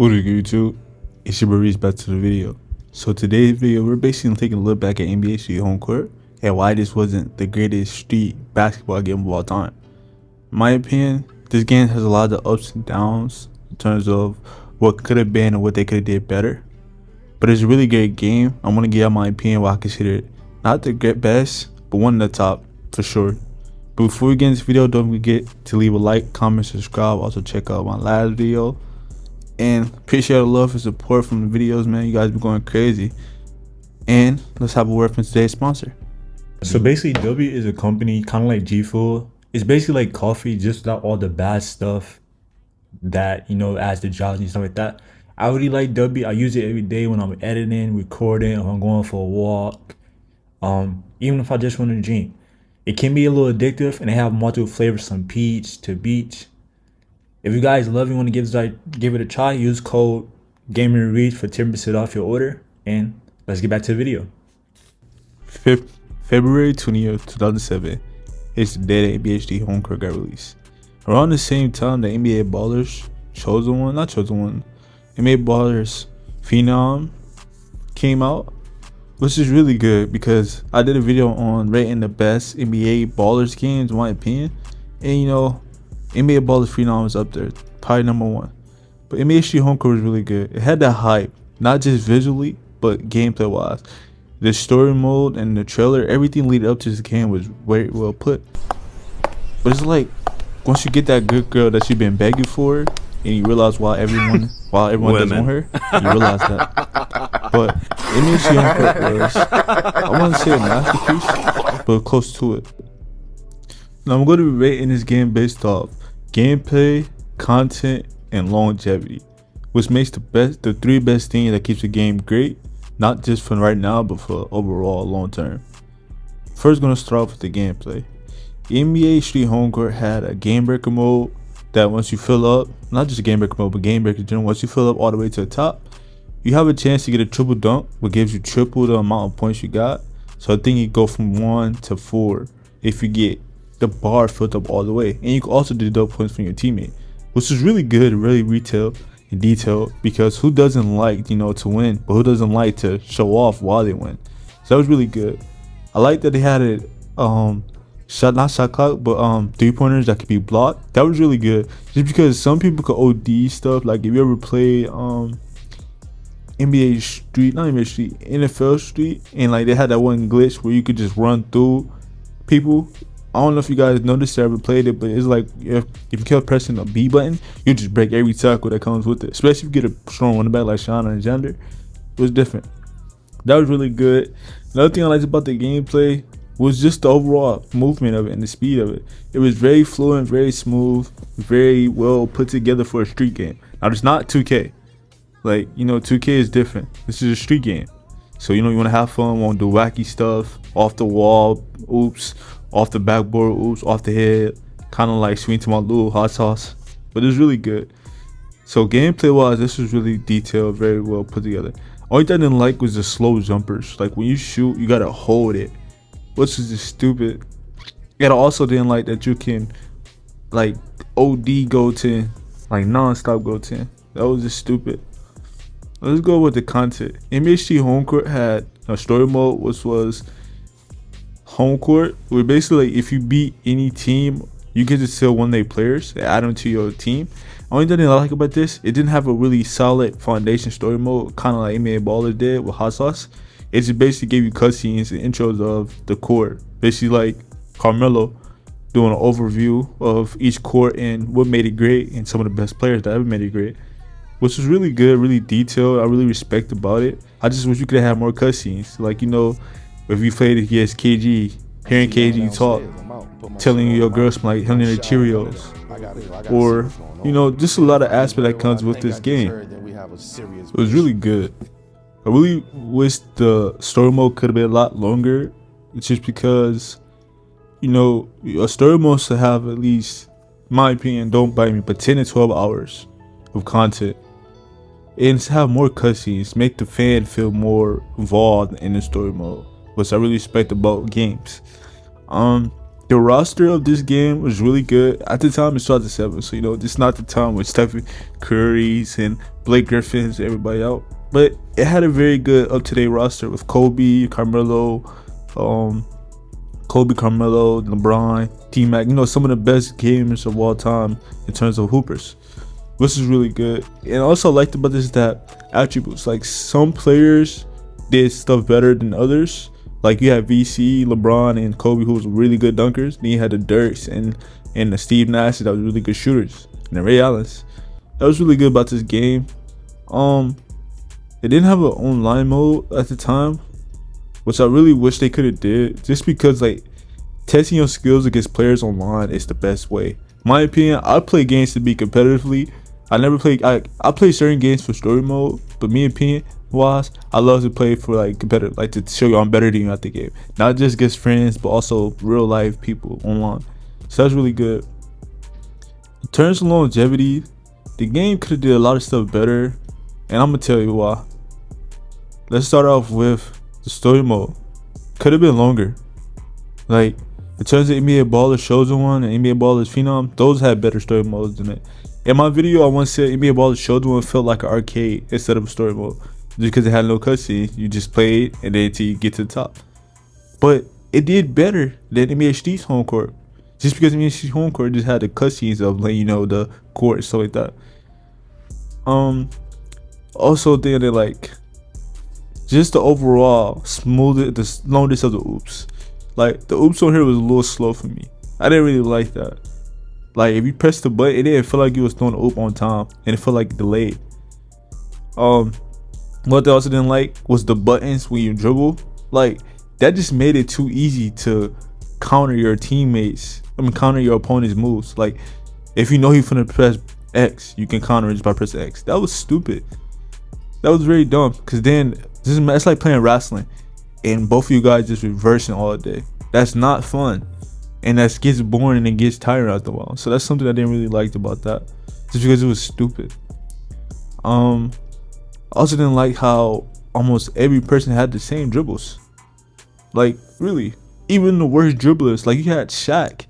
What up YouTube? It's your boy Reese back to the video. So today's video, we're basically taking a look back at NBA Street Homecourt and why this wasn't the greatest street basketball game of all time. In my opinion, this game has a lot of ups and downs in terms of what could have been and what they could have did better. But it's a really great game. I'm going to give out my opinion why I consider it not the best, but one of the top for sure. But before we get into this video, don't forget to leave a like, comment, subscribe. Also check out my last video. And appreciate the love and support from the videos, man. You guys be going crazy. And let's have a word from today's sponsor. So basically, W is a company kind of like G Fuel. It's basically like coffee, just without all the bad stuff that, you know, adds the jobs and stuff like that. I really like W. I use it every day when I'm editing, recording, or I'm going for a walk. Even if I just want to drink. It can be a little addictive, and they have multiple flavors from peach to beach. If you guys love it and want to give it a try, use code GamerReach for 10% off your order. And let's get back to the video. February 20th, 2007 is the day that NBA Street Homecourt got released. Around the same time, the NBA Ballers NBA Ballers Phenom came out, which is really good because I did a video on rating the best NBA Ballers games in my opinion, and you know, NBA Ballers Phenom is up there, probably number one. But NBA Street Homecourt was really good. It had that hype, not just visually, but gameplay wise. The story mode and the trailer, everything leading up to this game was very well put. But it's like, once you get that good girl that you've been begging for, and you realize why everyone doesn't want her, you realize that. But NBA Street Homecourt was, I want to say a masterpiece, but close to it. Now I'm going to be rating this game based off gameplay, content, and longevity, which makes the three best things that keeps the game great, not just for right now, but for overall long term. First, going to start off with the gameplay. NBA Street Homecourt had a game breaker mode that once you fill up, not just a game breaker mode, but game breaker in general, once you fill up all the way to the top, you have a chance to get a triple dunk, which gives you triple the amount of points you got. So I think you go from 1 to 4 if you get the bar filled up all the way, and you can also deduct points from your teammate, which is really good, really retail and detailed, because who doesn't like, you know, to win, but who doesn't like to show off while they win? So that was really good. I like that they had it not shot clock, but 3-pointers that could be blocked. That was really good, just because some people could OD stuff. Like if you ever played NBA Street, not NBA Street, NFL Street, and like they had that one glitch where you could just run through people. I don't know if you guys noticed or ever played it, but it's like if you kept pressing the B button, you just break every tackle that comes with it. Especially if you get a strong running back like Sean and Gender. It was different. That was really good. Another thing I liked about the gameplay was just the overall movement of it and the speed of it. It was very fluent, very smooth, very well put together for a street game. Now it's not 2K. Like, you know, 2K is different. This is a street game. So, you know, you want to have fun, want to do wacky stuff, off the wall, oops, off the backboard, oops, off the head, kind of like sweet to my little hot sauce. But it was really good. So gameplay wise, this was really detailed, very well put together. Only thing I didn't like was the slow jumpers. Like when you shoot, you gotta hold it, which is just stupid. And I also didn't like that you can like OD go 10, like non-stop go 10. That was just stupid. Let's go with the content. NBA Street Homecourt had a story mode, which was Homecourt, where basically like, if you beat any team, you get to sell one of their players and add them to your team. Only thing I like about this, it didn't have a really solid foundation story mode, kind of like NBA Baller did with Hot Sauce. It just basically gave you cutscenes and intros of the court, basically like Carmelo doing an overview of each court and what made it great and some of the best players that ever made it great, which was really good, really detailed. I really respect about it. I just wish you could have more cutscenes, like, you know, if you played against KG, hearing KG talk, telling you your girl smell like Honey Nut Cheerios, or, you know, just a lot of aspect that comes with this game. It was really good. I really wish the story mode could have been a lot longer. It's just because, you know, a story mode should have at least, in my opinion, don't bite me, but 10 to 12 hours of content. And to have more cutscenes, make the fan feel more involved in the story mode, which I really respect about games. The The roster of this game was really good. At the time, it started at 7, so this is not the time with Stephen Curry's and Blake Griffin's, everybody out. But it had a very good up-to-date roster with Carmelo, LeBron, T-Mac. Some of the best gamers of all time in terms of hoopers, which is really good. And also I liked about this is that attributes, like some players did stuff better than others. Like you had VC, LeBron, and Kobe, who was really good dunkers. Then you had the Dirks and the Steve Nash that was really good shooters, and the Ray Allens. That was really good about this game. It didn't have an online mode at the time, which I really wish they could have did. Just because like testing your skills against players online is the best way. My opinion, I play games to be competitively. I never play. I play certain games for story mode, but me opinion wise, I love to play for like competitive, like to show you I'm better than you at the game, not just against friends, but also real life people online. So that's really good. In terms of longevity, the game could have did a lot of stuff better, and I'm gonna tell you why. Let's start off with the story mode. Could have been longer. Like in terms of NBA Baller Chosen One and NBA Ballers Phenom, those had better story modes than it. In my video, I once said NBA Ballers Chosen One felt like an arcade instead of a story mode, just because it had no cutscenes. You just played and then until you get to the top. But it did better than NBA Street's Homecourt, just because NBA Street's Homecourt just had the cutscenes of like the court and stuff like that. Also then they like just the overall smooth, the slowness of the oops. Like the oops on here was a little slow for me. I didn't really like that. Like if you press the button, it didn't feel like you was throwing the oop on time, and it felt like delayed. What they also didn't like was the buttons when you dribble. Like that just made it too easy to counter your teammates. Counter your opponent's moves. Like if you know he's gonna press X, you can counter it just by pressing X. That was stupid. That was very dumb. Cause then it's like playing wrestling, and both of you guys just reversing all day. That's not fun, and that gets boring and it gets tiring after a while. So that's something I didn't really like about that, just because it was stupid. I also didn't like how almost every person had the same dribbles. Like really, even the worst dribblers. Like you had Shaq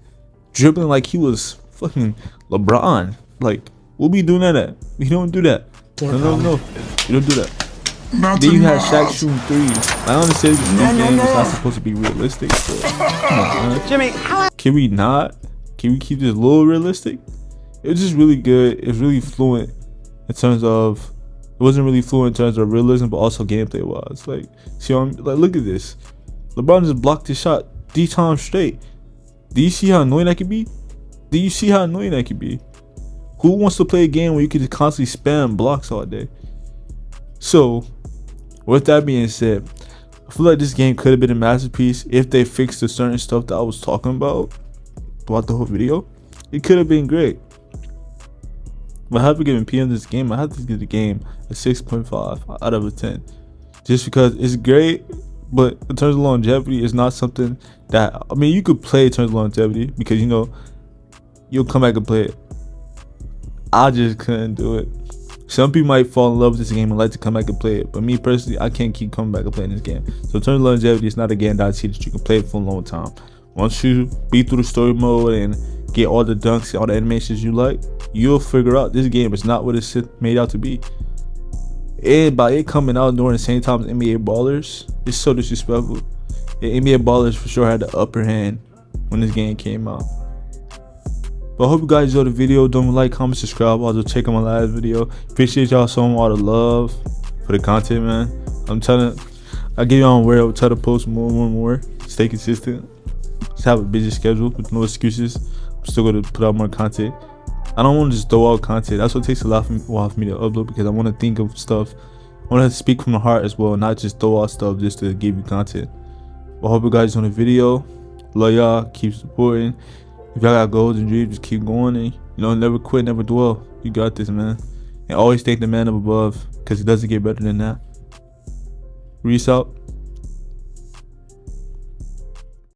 dribbling like he was fucking LeBron. Like we'll be doing that at. We don't do that. No, you don't do that. Then you had Shaq shooting threes. I understand this game is not supposed to be realistic, but come on, man. Jimmy, can we not? Can we keep this a little realistic? It was just really good. It was really fluent in terms of. It wasn't really fluent in terms of realism, but also gameplay wise. Like, see, like, look at this. LeBron just blocked his shot 3 times straight. Do you see how annoying that could be? Who wants to play a game where you can just constantly spam blocks all day? So, with that being said, I feel like this game could have been a masterpiece if they fixed the certain stuff that I was talking about throughout the whole video. It could have been great. But I have to give a PM this game. I have to give the game a 6.5 out of a 10. Just because it's great, but in terms of longevity, it's not something that, you could play in terms of longevity because you'll come back and play it. I just couldn't do it. Some people might fall in love with this game and like to come back and play it, but me personally, I can't keep coming back and playing this game. So in terms of longevity, it's not a game that I see that you can play for a long time. Once you beat through the story mode and get all the dunks, all the animations you like, you'll figure out this game is not what it's made out to be. And by it coming out during the same time as NBA Ballers, it's so disrespectful. And NBA Ballers for sure had the upper hand when this game came out. But I hope you guys enjoyed the video. Don't like, comment, subscribe. Also check out my last video. Appreciate y'all so much, all the love for the content, man. I give y'all on where I'll try to post more. Stay consistent. Just have a busy schedule with no excuses. I'm still gonna put out more content. I don't want to just throw out content. That's what takes a lot for me to upload, because I want to think of stuff. I want to speak from the heart as well, not just throw out stuff just to give you content. But I hope you guys enjoyed the video. Love y'all. Keep supporting. If y'all got goals and dreams, just keep going, and never quit, never dwell. You got this, man. And always thank the man up above, because it doesn't get better than that. Reese out.